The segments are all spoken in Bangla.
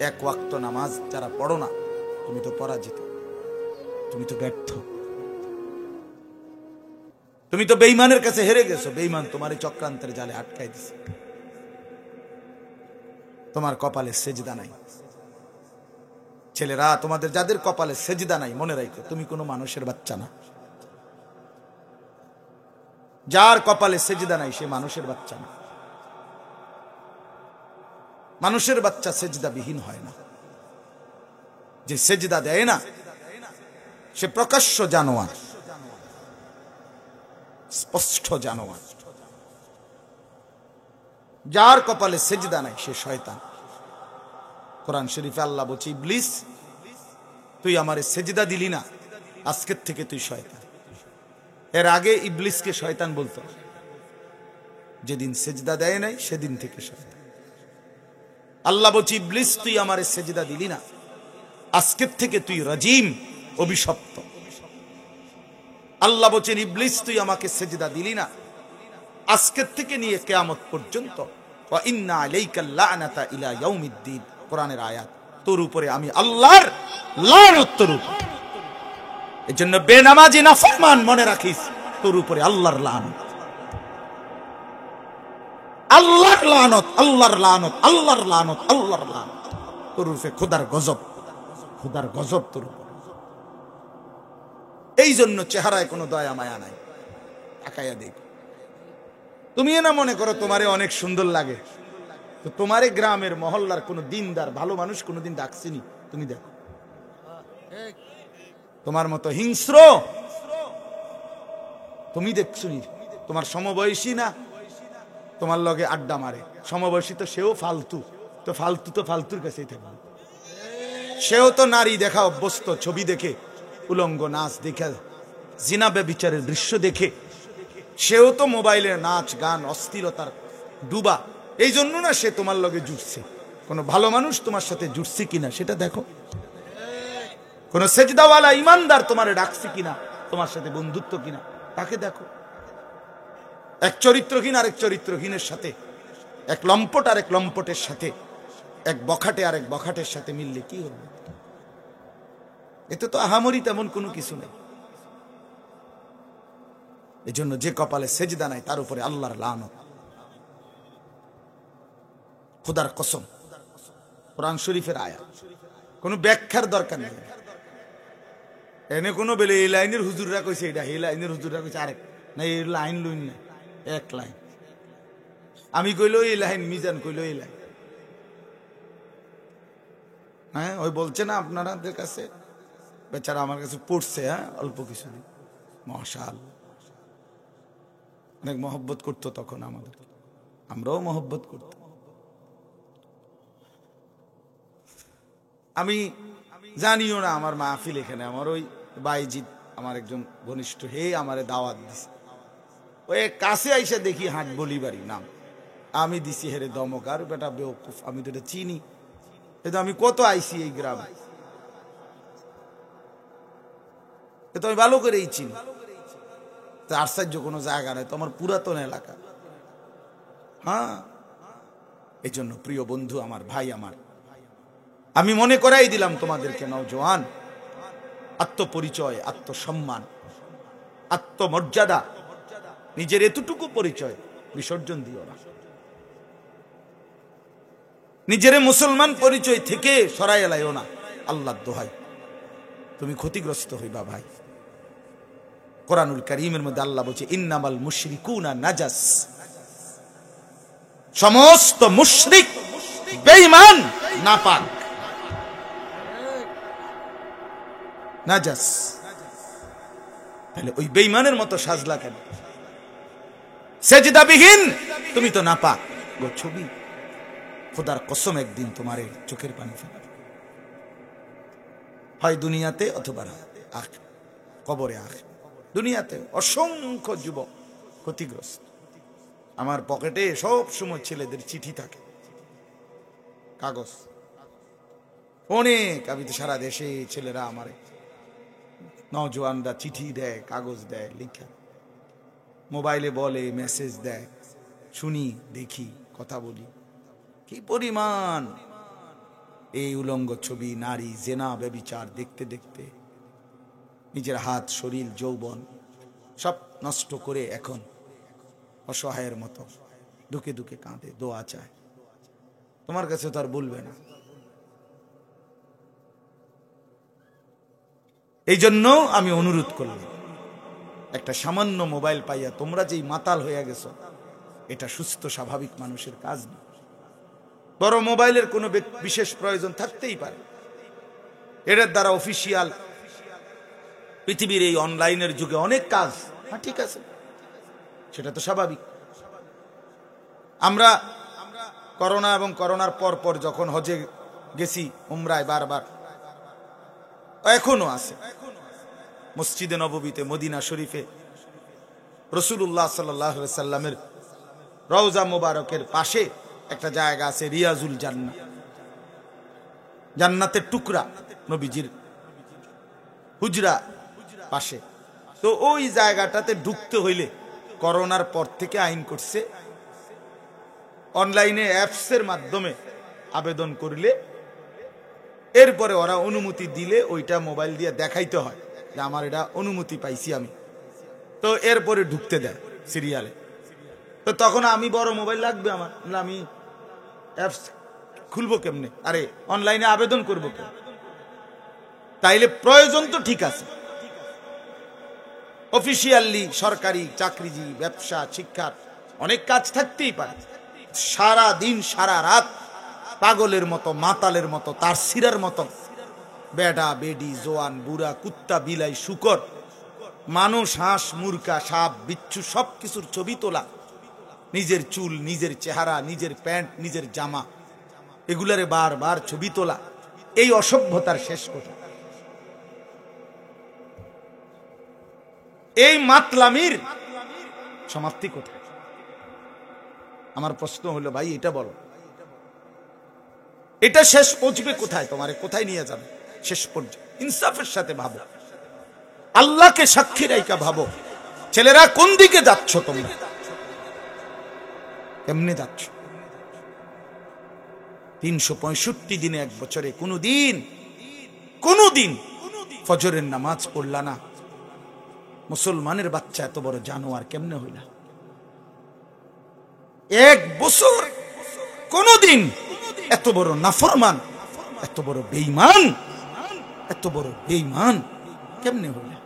এক ওয়াক্ত নামাজ যারা পড়ো না, তুমি তো পরাজিত, তুমি তো ব্যর্থ, তুমি তো বেঈমানের কাছে হেরে গেছো। বেঈমান তোমার এই চক্রান্তের জালে আটকাই দিছে। তোমার কপালে সেজদা নাই। ছেলেরা, তোমাদের যাদের কপালে সেজদা নাই, মনে রাখো তুমি কোনো মানুষের বাচ্চা না। যার কপালে সেজদা নাই সে মানুষের বাচ্চা না। মানুষের বাচ্চা সেজদা বিহীন হয় না। যে সেজদা দেয় না সে প্রকাশ্য জানোয়ার, স্পষ্ট জানোয়ার। যার কপালে সেজদা নাই সে শয়তান। কোরআন শরীফে আল্লাহ বলছে, ইবলিস তুই আমারে সেজদা দিলি না, আজকের থেকে তুই শয়তান। এর আগে ইবলিসকে শয়তান বলতো, যেদিন সেজদা দেয় নাই সেদিন থেকে শয়তান। আল্লাহ বলছে, ইবলিস তুই আমারে সেজদা দিলি না, আজকের থেকে তুই রাজিম, অভিশপ্ত। আল্লাহ বলছেন, ইবলিস তুই আমাকে সেজদা দিলি না, আজকের থেকে নিয়ে কিয়ামত পর্যন্ত ওয়া ইন্না আলাইকা লা'নাতা ইলা ইয়াউমিদ্দিন। কোরআনের আয়াত। তোর উপরে আমি আল্লাহর লানত, তোর উপরে। এজন্য বেনামাজি নাফরমান মনে রাখিস, তোর উপরে আল্লাহর লানত, আল্লাহর লানত, আল্লাহর লানত, আল্লাহর লানত, আল্লাহর লানত। তোর উপরে খোদার গজব, খোদার গজব তোর উপরে। এই জন্য চেহারায় কোনো দয়া মায়া নাই। তাকাইয়া দেখ। তুমি না মনে করো তোমারে অনেক সুন্দর লাগে, তো তোমারে গ্রামের মহল্লার কোন দিনদার ভালো মানুষ কোনদিন ডাকছিনি? তুমি দেখো, তোমার মতো হিংস্র তুমি দেখছুনি? তোমার সমবয়সী না, তোমার লগে আড্ডা মারে। সমবয়সী তো সেও ফালতু, তো ফালতু তো ফালতুর কাছেই থাকবে। সেও তো নারী দেখা অভ্যস্ত, ছবি দেখে, উলঙ্গ নাচ দেখে, জিনা ব্যভিচারের দৃশ্য দেখে। সেও তো মোবাইলের নাচ গান অস্থিরতার ডুবা। এই জন্য না সে তোমার লগে জুটছে। কোন ভালো মানুষ তোমার সাথে জুটছে কিনা সেটা দেখো। কোন সেজদাওয়ালা ইমানদার তোমারে ডাকছে কিনা, তোমার সাথে বন্ধুত্ব কিনা, তাকে দেখো। এক চরিত্রহীন আরেক চরিত্রহীনের সাথে, এক লম্পট আর এক লম্পটের সাথে, এক বখাটে আর এক বখাটের সাথে মিললে কি হবে? এতে তো আহামরি তেমন কোনো কিছু নেই। এই জন্য যে কপালে সেজদা নাই তার উপরে আল্লাহর লানত। খোদার কসম, কোরআন শরীফের আয়াত, কোনো ব্যাখ্যার দরকার নেই। এনে কোনো বেলে এই লাইনের হুজুররা কইছে এটা, এই লাইনের হুজুররা কইছে আরেক, না এই লাইন লইন না, এক লাইন। আমি কইলো এই লাইন, মিজান কইলো এই লাইন। হ্যাঁ, ওই বলছে না আপনাদের কাছে, বেচারা আমার কাছে পড়ছে, হ্যাঁ অল্প কিছু, মাশাআল্লাহ অনেক মহব্বত করতো তখন আমাদের, আমরাও মহব্বত করতাম। আমি জানিও না আমার মাহফিল এখানে, আমার ওই বাইজিৎ আমার একজন ঘনিষ্ঠ, হে আমারে দাওয়াত দিছে। ওই কাছে আইসা দেখি হাট বলিবাড়ি নাম, আমি দিছি হেরে দমক। আর বেটা বেওকুফ, আমি তো এটা চিনি, এটা আমি কত আইসি এই গ্রামে, এটা আমি ভালো করেই চিনি। তো আশ্চর্য কোনো জায়গা নাই, তো আমার পুরাতন এলাকা। হ্যাঁ, এই জন্য প্রিয় বন্ধু আমার, ভাই আমার, আমি মনে করাই দিলাম তোমাদেরকে, নওজোয়ান, আত্মপরিচয়, আত্মসম্মান, আত্মমর্যাদা, নিজের এতটুকু পরিচয় বিসর্জন দিও না। নিজের মুসলমান পরিচয় থেকে সরাই এলাইও না। আল্লাহর দোহাই, তুমি ক্ষতিগ্রস্ত হইবা ভাই। কোরআনুল কারীমের মধ্যে আল্লাহ বলছে, ইন্নামাল মুশরিকুনা নাজাস, সমস্ত মুশরিক বেঈমান নাপাক, নাজাস। তাহলে ওই বেঈমানের মতো সাজলা কেন? সেজদাবিহীন তুমি তো নাপাক গো ছবি। খোদার কসম একদিন তোমারে চোখের পানি ফেলাবে, হয় দুনিয়াতে অথবা কবরে। দুনিয়াতে অসংখ্য যুবক ক্ষতিগ্রস্ত। আমার পকেটে সব সময় ছেলেদের চিঠি থাকে, কাগজ অনেক। আমি তো সারা দেশে ছেলেরা আমারে, নওজোয়ানরা চিঠি দেয়, কাগজ দেয়, লিখা, মোবাইলে বলে, মেসেজ দেয়, শুনি, দেখি, কথা বলি। কি পরিমাণ এই উলঙ্গ ছবি, নারী, জেনা, ব্যভিচার দেখতে দেখতে নিজের হাত, শরীর, যৌবন সব নষ্ট করে এখন অসহায়ের মতো দুকে দুকে কাঁদে, দোয়া চায়। তোমার কাছে তো আর বলবে না। এই জন্য আমি অনুরোধ করলাম, একটা সামান্য মোবাইল পাইয়া তোমরা যেই মাতাল হয়ে গেছো, এটা সুস্থ স্বাভাবিক মানুষের কাজ না। বড় মোবাইলের কোনো বিশেষ প্রয়োজন থাকতেই পারে, এটার দ্বারা অফিসিয়াল পৃথিবীর এই অনলাইনের যুগে অনেক কাজ, হ্যাঁ ঠিক আছে, সেটা তো স্বাভাবিক। আমরা করোনা এবং করোনার পর পর যখন হজে গেছি, উমরায় বারবার, এখনো আছে মসজিদে নববীতে, মদিনা শরীফে রাসূলুল্লাহ সাল্লাল্লাহু আলাইহি সাল্লামের রওজা মুবারকের পাশে একটা জায়গা আছে, রিয়াজুল জান্নাহ, জান্নাতের টুকরা, নবীজির হুজরা পাশে। তো ওই জায়গাটাতে ঢুকতে হইলে করোনার পর থেকে আইন করছে, অনলাইনে অ্যাপসের মাধ্যমে আবেদন করলে এরপরে ওরা অনুমতি দিলে ওইটা মোবাইল দিয়ে দেখাইতে হয় যে আমার এটা অনুমতি পাইছি আমি, তো এরপরে ঢুকতে দেয় সিরিয়ালে। তো তখন আমি বড় মোবাইল লাগবে আমার, আমি অ্যাপস খুলবো কেমনে, আরে অনলাইনে আবেদন করবো কেন? তাইলে প্রয়োজন তো ঠিক আছে, অফিসিয়ালি সরকারি চাকরিজীবী, ব্যবসা, শিক্ষার অনেক কাজ থাকতেই পারে। সারা দিন সারা রাত পাগলের মতো, মাতালের মতো, তার সিরার মতো বেডা বেডি, জোয়ান বুড়া, কুত্তা বিলাই, শুকর, মানুষ, হাঁস মুরগা, সাপ বিচ্ছু সবকিছুর ছবি তোলা, নিজের চুল, নিজের চেহারা, নিজের প্যান্ট, নিজের জামা, এগুলারে বারবার ছবি তোলা, এই অসভ্যতার শেষ কথা। এই মাতলামির সমাপ্তি কোথায়? আমার প্রশ্ন হলো, ভাই এটা বলো, এটা শেষ পৌঁছবে কোথায়? তোমারে কোথায় নিয়ে যাবে শেষ পর্যন্ত? ইনসাফের সাথে ভাবো, আল্লাহকে সাক্ষী রাইকা ভাবো, ছেলেরা কোন দিকে যাচ্ছ, তোমরা কেমনে যাচ্ছ? 365 দিনে, এক বছরে কোনদিন ফজরের নামাজ পড়লা না? মুসলমানের বাচ্চা এত বড় জানোয়ার কেমনে হইলা? এক বছর কোনদিন এত বড় নাফরমান, এত বড় বেঈমান কেমনে হইলা?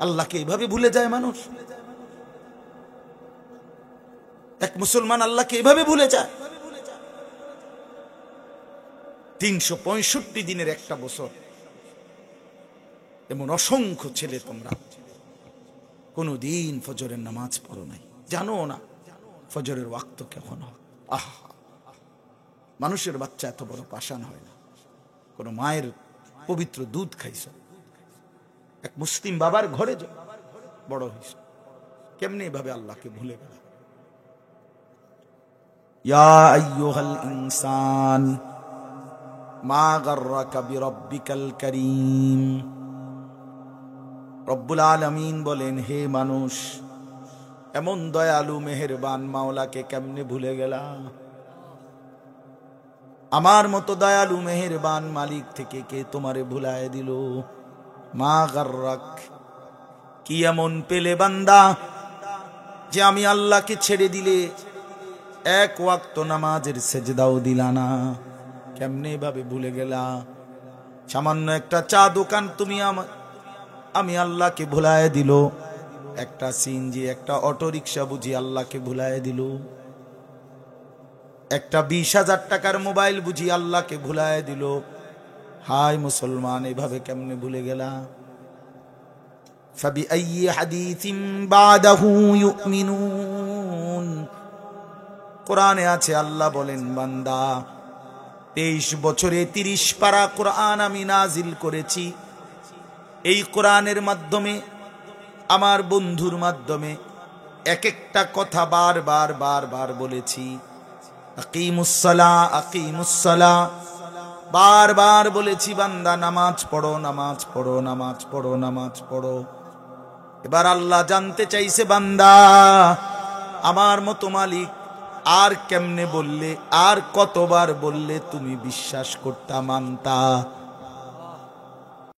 আল্লাহকে এইভাবে ভুলে যায় মানুষ? এক মুসলমান আল্লাহকে এইভাবে ভুলে যায়? 365 দিনের একটা বছর, এমন অসংখ্য ছেলে তোমরা কোনদিন ফজরের নামাজ পড়ো নাই, জানো না ফজরের ওয়াক্ত কখন হয়। আহা, মানুষের বাচ্চা এত বড় পাষাণ হয় না। কোন মায়ের পবিত্র দুধ খাইছ, এক মুসলিম বাবার ঘরে বড় হইছ, কেমনে এভাবে আল্লাহকে ভুলে গেল? ইয়া আইয়ুহাল ইনসান মা গাররাকা বিরাব্বিকাল কারীম। রব্বুল আলামিন বলেন, হে মানুষ, এমন দয়ালু মেহেরবান মাওলাকে কেমনে ভুলে গেলা? আমার মতো দয়ালু মেহেরবান মালিক থেকে কে তোমারে ভুলায় দিল? মা গাররাক, কি এমন পেলে বান্দা যে আমি আল্লাহকে ছেড়ে দিলে এক ওয়াক্ত নামাজের সেজদাও দিলা না? কেমনে ভাবে ভুলে গেলা? সামান্য একটা চা দোকান তুমি আমি আল্লাহকে ভুলায় দিল, একটা সিএনজি, একটা অটো রিক্সা বুঝি আল্লাহকে ভুলায় দিল, একটা 20,000 টাকার মোবাইল বুঝি আল্লাহকে ভুলায় দিল। হায় মুসলমান, এভাবে কেমনে ভুলে গেলা? ফাবিআইয়ি হাদিসিন বাদাহু ইউমিনুন। কোরআনে আছে, আল্লাহ বলেন, বান্দা 23 বছরে 30 পারা কোরআন আমি নাজিল করেছি। এই কোরআনের মাধ্যমে, আমার বন্ধুর মাধ্যমে এক একটা কথা বারবার বলেছি। আকিমুসসালাহ, আকিমুসসালাহ, বারবার বলেছি, বান্দা নামাজ পড়ো, নামাজ পড়ো, নামাজ পড়ো, নামাজ পড়ো। এবার আল্লাহ জানতে চাইছে, বান্দা আমার মতো মালিক আর কেমনে বললে, আর কতবার বললে তুমি বিশ্বাস করতা মানতা?